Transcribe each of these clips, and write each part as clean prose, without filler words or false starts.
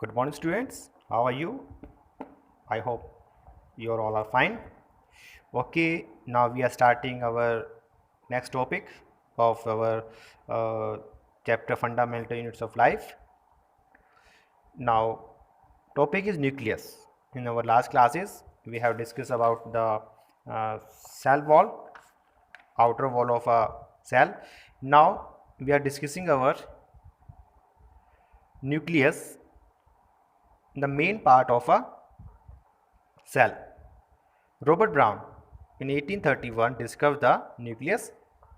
Good morning, students. How are you? I hope you all are fine. Okay, now we are starting our next topic of our chapter Fundamental Units of Life. Now, topic is nucleus. In our last classes, we have discussed about the cell wall, outer wall of a cell. Now, we are discussing our nucleus, the main part of a cell. Robert Brown in 1831 discovered the nucleus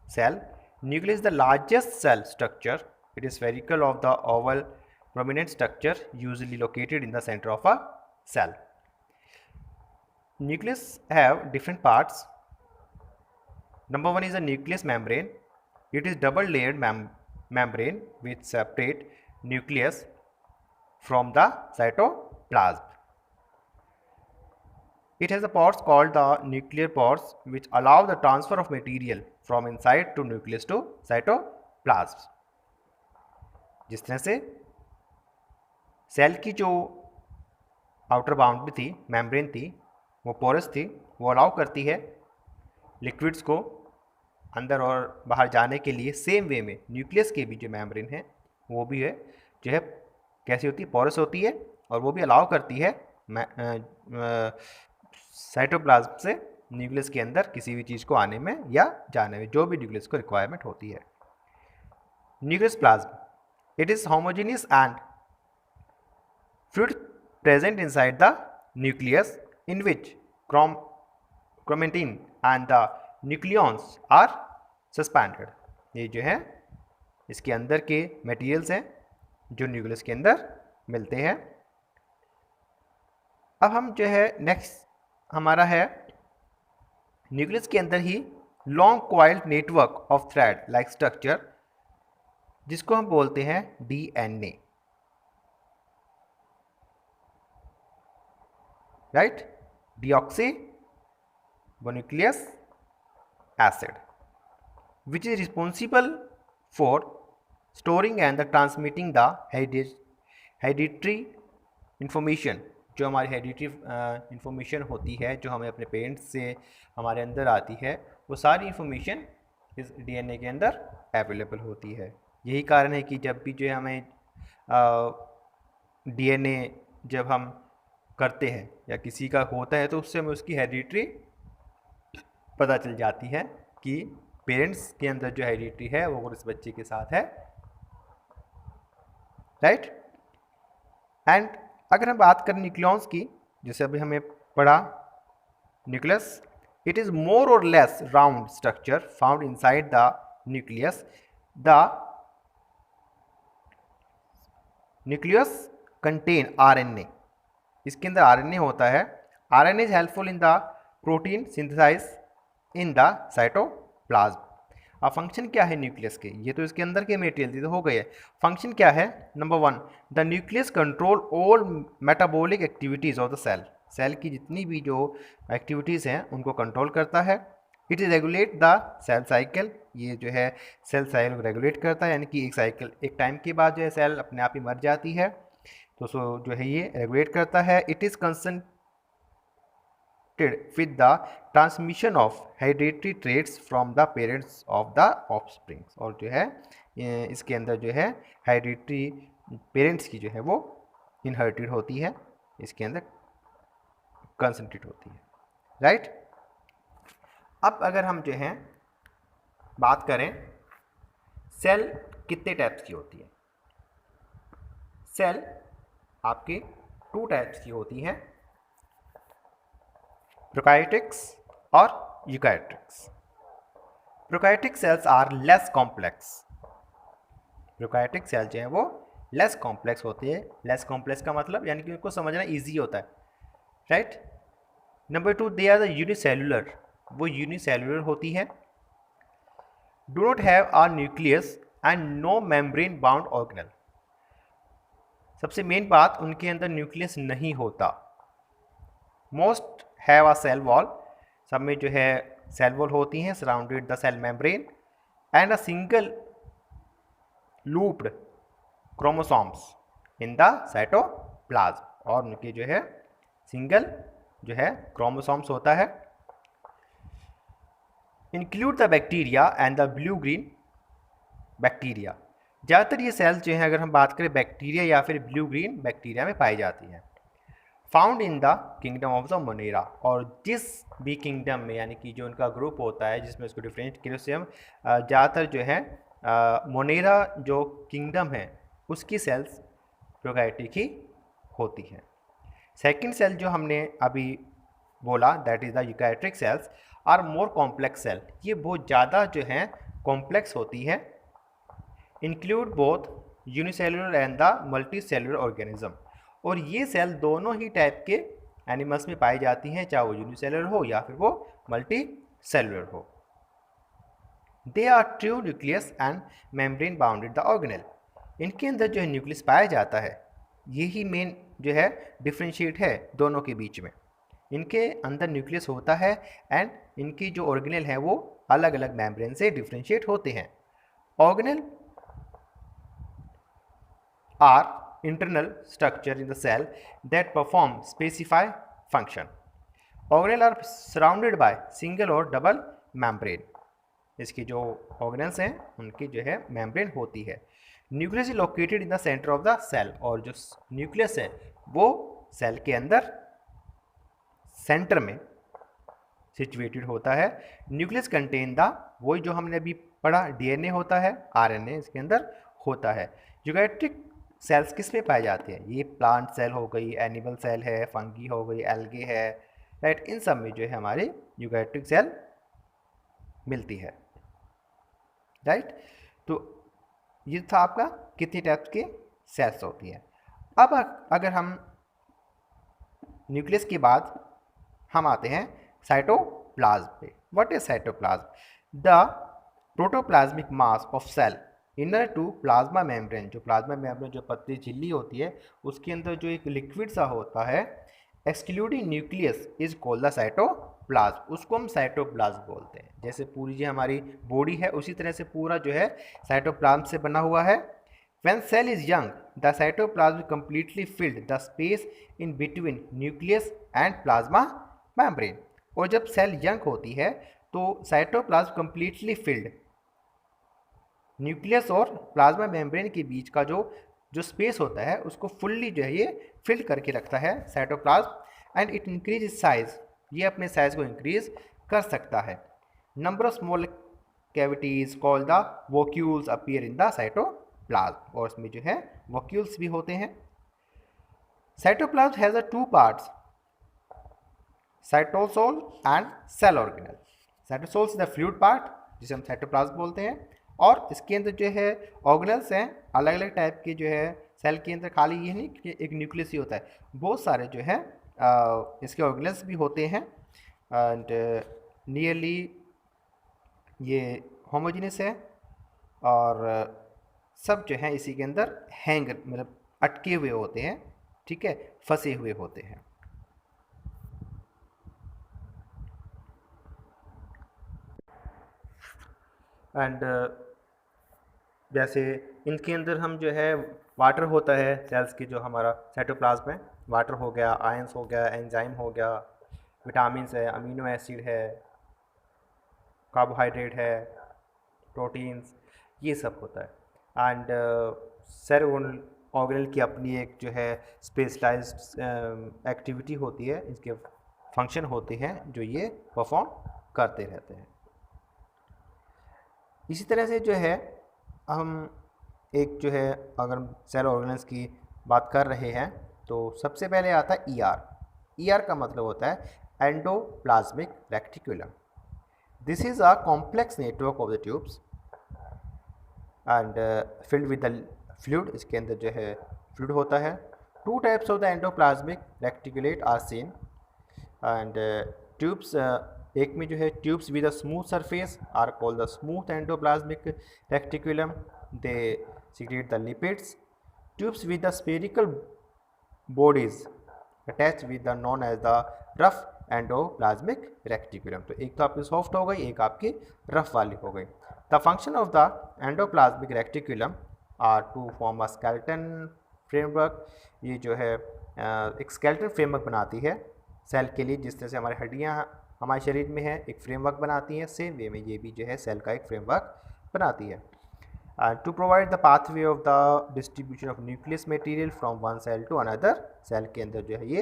cell. Nucleus is the largest cell structure. It is spherical of the oval prominent structure usually located in the center of a cell. Nucleus have different parts. Number one is the nucleus membrane. It is double layered membrane which separate nucleus from the cytoplasm. It has the pores called the nuclear pores which allow the transfer of material from inside to nucleus to cytoplasm. जिस तरह से cell की जो outer boundary थी, membrane थी, वो porous थी, वो अलाउ करती है लिक्विड्स को अंदर और बाहर जाने के लिए। सेम वे में न्यूक्लियस के भी जो मेम्ब्रेन है वो भी है जो है कैसी होती है, पोरस होती है, और वो भी अलाउ करती है साइटोप्लाज्म से न्यूक्लियस के अंदर किसी भी चीज़ को आने में या जाने में, जो भी न्यूक्लियस को रिक्वायरमेंट होती है। Nucleoplasm, it is homogeneous and fluid present inside the nucleus in which chromatin and the nucleons are suspended. ये जो है इसके अंदर के मटेरियल्स हैं जो न्यूक्लियस के अंदर मिलते हैं। अब हम जो है नेक्स्ट हमारा है न्यूक्लियस के अंदर ही long coiled network of thread like structure, जिसको हम बोलते हैं DNA, right, deoxyribonucleic acid, which is responsible for storing and transmitting the hereditary information। जो हमारी हेरिडिटरी इंफॉर्मेशन होती है, जो हमें अपने पेरेंट्स से हमारे अंदर आती है, वो सारी इंफॉर्मेशन इस डीएनए के अंदर अवेलेबल होती है। यही कारण है कि जब भी जो है हमें डीएनए जब हम करते हैं या किसी का होता है तो उससे हमें उसकी हेरिडिटरी पता चल जाती है कि पेरेंट्स के अंदर जो हेरिडिटरी है वो उस बच्चे के साथ है, राइट। एंड अगर हम बात करें न्यूक्लियॉन्स की, जैसे अभी हमें पढ़ा nucleus, it is more or less round structure found inside the nucleus. The nucleus contain RNA, इसके अंदर आरएनए होता है। RNA is helpful in the protein synthesize in the cytoplasm. अब फंक्शन क्या है न्यूक्लियस के, ये तो इसके अंदर के मटेरियल तो हो गए। फंक्शन क्या है? Number one, the nucleus control all metabolic activities of the cell. Cell की जितनी भी जो एक्टिविटीज़ हैं उनको कंट्रोल करता है। It is regulate the cell cycle, ये जो है सेल साइकिल को रेगुलेट करता है, यानी कि एक साइकिल एक टाइम के बाद जो है सेल अपने आप ही मर जाती है, तो जो है ये रेगुलेट करता है। It is concentrated with the transmission of hereditary traits from the parents of the offspring। और जो है इसके अंदर जो है हेरिडिटरी पेरेंट्स की जो है वो इनहेरिटेड होती है, इसके अंदर कंसंट्रेट होती है, राइट। अब अगर हम जो है बात करें सेल कितने टाइप्स की होती है, सेल आपके 2 टाइप्स की होती हैं, प्रोकैरियोटिक्स और eukaryotics. Prokaryotic cells are less complex. Prokaryotic cell जो है वो लेस कॉम्प्लेक्स होती है। लेस कॉम्प्लेक्स का मतलब यानी कि उनको समझना इजी होता है, right. Number 2, they are the unicellular, वो यूनिसेलुलर होती है। Do not have a nucleus and no membrane bound organelle. सबसे मेन बात, उनके अंदर न्यूक्लियस नहीं होता। Most have a cell wall, सब में जो है सेल वॉल होती हैं surrounded the cell membrane, and a single looped chromosomes in the cytoplasm। Plasm और उनके जो है सिंगल जो है क्रोमोसोम्स होता है। Include the bacteria and the blue green bacteria. ज़्यादातर ये सेल्स जो है अगर हम बात करें बैक्टीरिया या फिर ब्लू ग्रीन बैक्टीरिया में पाई जाती हैं। Found in the kingdom of the Monera, और जिस भी किंगडम में यानी कि जो उनका ग्रुप होता है जिसमें उसको डिफरेंट किया उससे हम ज़्यादातर जो है मोनेरा जो किंगडम है उसकी सेल्स प्रोकैरियोटिक ही होती हैं। सेकंड सेल जो हमने अभी बोला that is the eukaryotic cells are more complex cell. ये बहुत ज़्यादा जो है कॉम्प्लेक्स होती है। Include both unicellular and the multicellular organism, और ये सेल दोनों ही टाइप के एनिमल्स में पाई जाती हैं, चाहे वो यूनिसेलुलर हो या फिर वो मल्टी सेलुलर हो। They are true nucleus and membrane bounded the organelle. इनके अंदर जो है न्यूक्लियस पाया जाता है, यही मेन जो है डिफ्रेंशिएट है दोनों के बीच में। इनके अंदर न्यूक्लियस होता है एंड इनकी जो ऑर्गेनेल है वो अलग अलग मेम्ब्रेन से डिफ्रेंशिएट होते हैं। Organelle are internal structure in the cell that perform specified function. Organelles are surrounded by single और double membrane. इसकी जो organelles हैं उनकी जो है membrane होती है। Nucleus is located in the center of the cell, और जो nucleus है वो सेल के अंदर सेंटर में सिचुएटेड होता है। न्यूक्लियस कंटेन द, वही जो हमने अभी पढ़ा डीएनए होता है, आरएनए इसके अंदर होता है। यूकैरियोटिक सेल्स किस में पाए जाते हैं? ये प्लांट सेल हो गई, एनिमल सेल है, फंगी हो गई, एल्गे है, राइट। इन सब में जो है हमारी यूकैरियोटिक सेल मिलती है, राइट। तो ये था आपका कितने टाइप्स के सेल्स होती है। अब अगर हम न्यूक्लियस के बाद हम आते हैं साइटोप्लाज्म पे। What is cytoplasm? The protoplasmic mass of cell inner to plasma membrane. जो प्लाज्मा मेम्ब्रेन जो पतली झिल्ली होती है उसके अंदर जो एक लिक्विड सा होता है excluding nucleus is called the cytoplasm. उसको हम साइटोप्लाज्म बोलते हैं। जैसे पूरी जो हमारी बॉडी है उसी तरह से पूरा जो है साइटोप्लाज्म से बना हुआ है। When cell is young the cytoplasm completely filled the space in between nucleus and plasma membrane. और जब सेल यंग होती है तो साइटोप्लाज्म कंप्लीटली फिल्ड, न्यूक्लियस और प्लाज्मा मेम्ब्रेन के बीच का जो स्पेस होता है उसको फुल्ली जो है ये फिल करके रखता है cytoplasm. And it increase size, ये अपने साइज को इंक्रीज कर सकता है। Number of small cavities called the vacuoles appear in the cytoplasm, और इसमें जो है वोक्यूल्स भी होते हैं। Cytoplasm has a two parts, cytosol and cell organelle. Cytosol is the fluid part जिसे हम साइटोप्लाज्म बोलते हैं, और इसके अंदर जो है ऑर्गेनेल्स हैं अलग अलग टाइप के जो है सेल के अंदर। खाली ये नहीं कि एक न्यूक्लियस ही होता है, बहुत सारे जो है इसके ऑर्गेनेल्स भी होते हैं। एंड नियरली ये होमोजेनियस है और सब जो है इसी के अंदर हैंग मतलब अटके हुए होते हैं, ठीक है, फंसे हुए होते हैं। एंड जैसे इनके अंदर हम जो है वाटर होता है सेल्स की, जो हमारा साइटोप्लाज्म है, वाटर हो गया, आयंस हो गया, एंजाइम हो गया, विटामिन्स है, अमीनो एसिड है, कार्बोहाइड्रेट है, प्रोटीन्स, ये सब होता है। एंड सेल ऑर्गेनेल की अपनी एक जो है स्पेशलाइज्ड एक्टिविटी होती है, इसके फंक्शन होते हैं जो ये परफॉर्म करते रहते हैं। इसी तरह से जो है हम एक जो है अगर सेल ऑर्गेनेल्स की बात कर रहे हैं तो सबसे पहले आता है ईआर। ईआर का मतलब होता है endoplasmic reticulum. This is a complex network of the tubes and filled with the fluid. इसके अंदर जो है फ्लूइड होता है। Two types of the endoplasmic reticulate are seen and tubes, एक में जो है tubes with a smooth surface are called the smooth endoplasmic reticulum, they secrete the lipids. Tubes with the spherical bodies attached with the known as the rough endoplasmic reticulum। तो एक तो आपकी soft हो गई, एक आपकी रफ वाली हो गई। The function of the endoplasmic reticulum are to form a skeleton framework. ये जो है एक स्केलेटल फ्रेमवर्क बनाती है सेल के लिए, जिस तरह से हमारी हड्डियाँ हमारे शरीर में है एक फ्रेमवर्क बनाती हैं, सेम वे में ये भी जो है सेल का एक फ्रेमवर्क बनाती है। To provide the pathway of the distribution of nucleus material from one cell to another, cell के अंदर जो है ये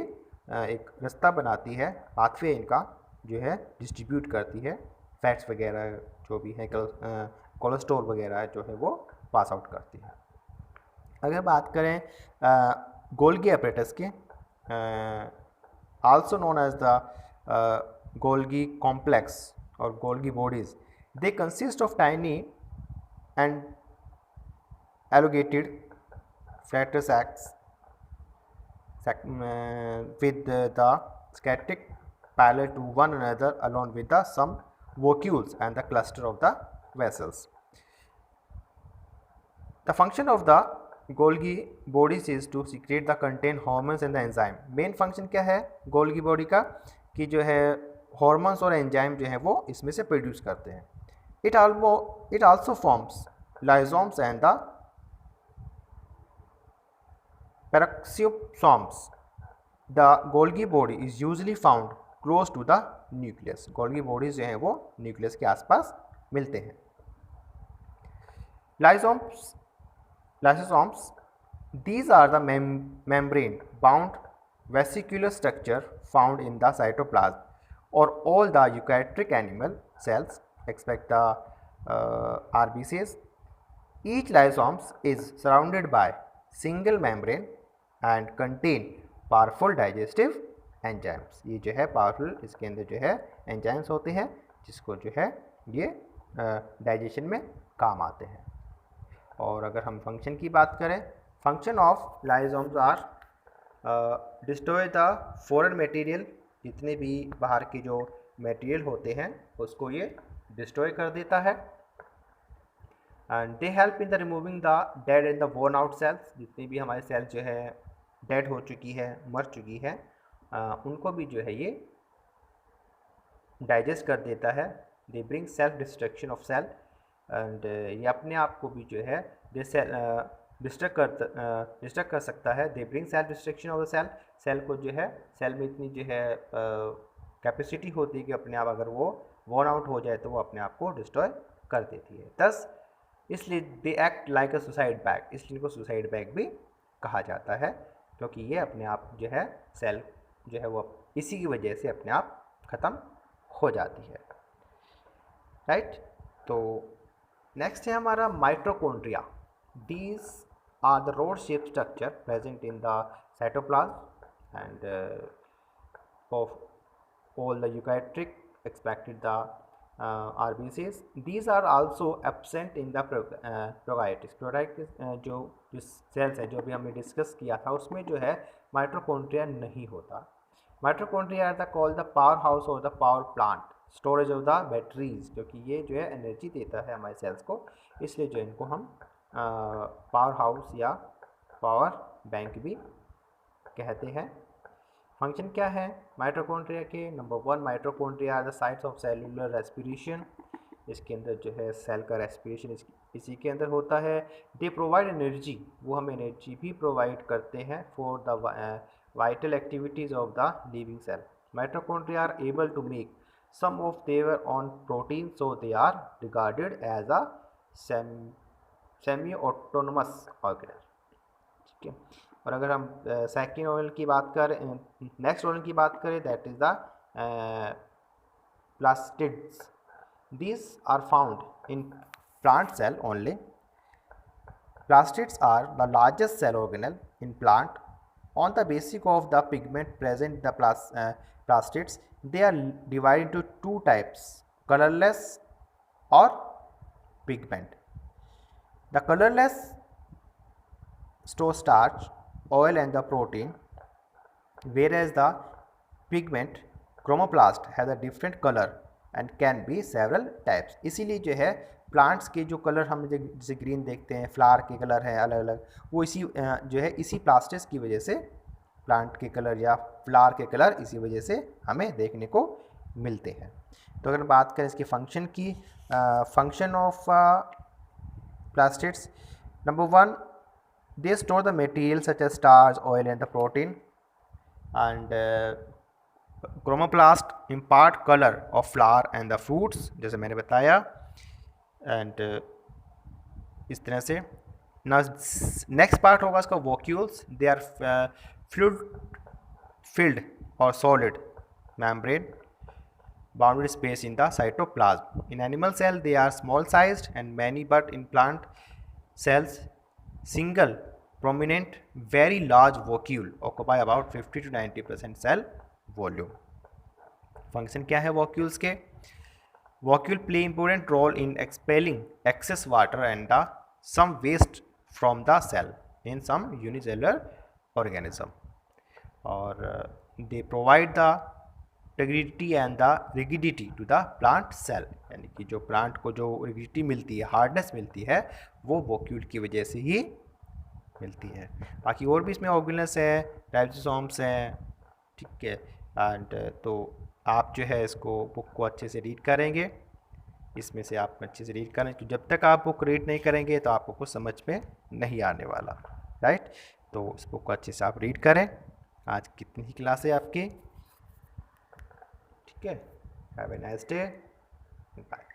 एक रास्ता बनाती है, पाथवे इनका जो है डिस्ट्रीब्यूट करती है, फैट्स वगैरह जो भी है कोलेस्ट्रॉल वगैरह जो है वो पास आउट करती है। अगर बात करें गोल्गी अपरेटस के, also known as the Golgi complex और Golgi bodies, they consist of tiny and elongated flatter sacs with the static parallel to one another along with the some vacuoles and the cluster of the vessels. The function of the Golgi bodies is to secrete the contain hormones and the enzyme. Main function क्या है Golgi body का कि जो है hormones और enzyme जो है वो इसमें से प्रोड्यूस करते हैं। It also forms lysosomes and the peroxisomes. The Golgi body is usually found close to the nucleus. Golgi bodies जो हैं वो न्यूक्लियस के आसपास मिलते हैं। Lysosomes, these are the membrane bound vesicular structure found in the cytoplasm or all the eukaryotic animal cells except the RBCs. Each lysosome is surrounded by single membrane and contain powerful digestive enzymes. ये जो है powerful इसके अंदर जो है enzymes होते हैं जिसको जो है ये डाइजेशन में काम आते हैं। और अगर हम फंक्शन की बात करें, function of lysosomes are destroy the foreign material, जितने भी बाहर के जो मटेरियल होते हैं उसको ये डिस्ट्रॉय कर देता है। And they help in the removing the dead and the worn out sales, जितनी भी हमारे सेल जो है डेड हो चुकी है, मर चुकी है, उनको भी जो है ये डाइजेस्ट कर देता है। They bring self destruction of cell and ये अपने आप को भी जो है डिस्ट्रक्ट कर सकता है। They bring self destruction of the cell, cell को जो है सेल में इतनी जो है कैपेसिटी होती है कि अपने आप अगर वो वॉर्न आउट हो जाए तो वो अपने आप को डिस्ट्रॉय कर देती है। दस इसलिए they act like a suicide bag, इसलिए इनको सुसाइड बैग भी कहा जाता है क्योंकि ये अपने आप जो है सेल जो है वो इसी की वजह से अपने आप ख़त्म हो जाती है। राइट, तो नेक्स्ट है हमारा mitochondria. These are the rod shape structure present in the cytoplasm and of all the eukaryotic expected the RBCs. These are also absent in the prokaryotes. Prokaryotics जो सेल्स है जो अभी हमने डिस्कस किया था उसमें जो है माइटोकॉन्ड्रिया नहीं होता। Mitochondria are the called the power house और the power plant, storage of the batteries, क्योंकि ये जो है एनर्जी देता है हमारे सेल्स को, इसलिए जो इनको हम पावर हाउस या पावर बैंक भी कहते हैं। फंक्शन क्या है माइटोकॉन्ड्रिया के? Number 1, mitochondria are the sites of cellular respiration, इसके अंदर जो है सेल का रेस्पिरेशन इसी के अंदर होता है। दे प्रोवाइड एनर्जी, वो हमें एनर्जी भी प्रोवाइड करते हैं for the vital activities of the living cell. Mitochondria are able to make some of their own protein, so they are regarded as a semi autonomous organelle. ठीक है, और अगर हम सेकेंड ऑर्गेनल की बात करें, नेक्स्ट ऑर्गेनल की बात करें, that is the plastids. These are found in plant cell only. Plastids are the largest cell organelle in plant. On the basis of the pigment present in the plastids, they are divided into two types: colorless or pigment. The colorless store starch, oil and the protein, whereas the pigment chromoplast has a different color and can be several types. इसीलिए जो है plants के जो colour हम जैसे green देखते हैं, flower के कलर हैं अलग अलग, वो इसी जो है इसी प्लास्टिड्स की वजह से प्लांट के कलर या फ्लावर के कलर इसी वजह से हमें देखने को मिलते हैं। तो अगर बात करें इसके फंक्शन की, function of plastids, number 1, they store the material such as starch, oil and the protein. And chromoplast impart colour of flower and the fruits, जैसे मैंने बताया। एंड इस तरह से ना नेक्स्ट पार्ट होगा इसका वोक्यूल्स, दे आर फ्लूइड फिल्ड और solid membrane bounded space in the cytoplasm. In animal cell they are small sized and many, but in plant cells single prominent very large vacuole occupy about 50 to 90% cell volume. Function क्या है vacuoles के? Vacuole play important role in expelling excess water and the some waste from the cell in some unicellular organism, और they provide the integrity and the rigidity to the plant cell, यानी कि जो plant को जो rigidity मिलती है, hardness मिलती है, वो वोक्यूल की वजह से ही मिलती है। बाकी और भी इसमें ऑर्गेनल्स है, राइबोसोम्स हैं, ठीक है। एंड तो आप जो है इसको बुक को अच्छे से रीड करेंगे, इसमें से आप अच्छे से रीड करें, तो जब तक आप बुक रीड नहीं करेंगे तो आपको कुछ समझ में नहीं आने वाला, राइट। तो इस बुक को अच्छे से आप रीड करें। आज कितनी ही क्लास है आपकी? Okay, have a nice day. Bye.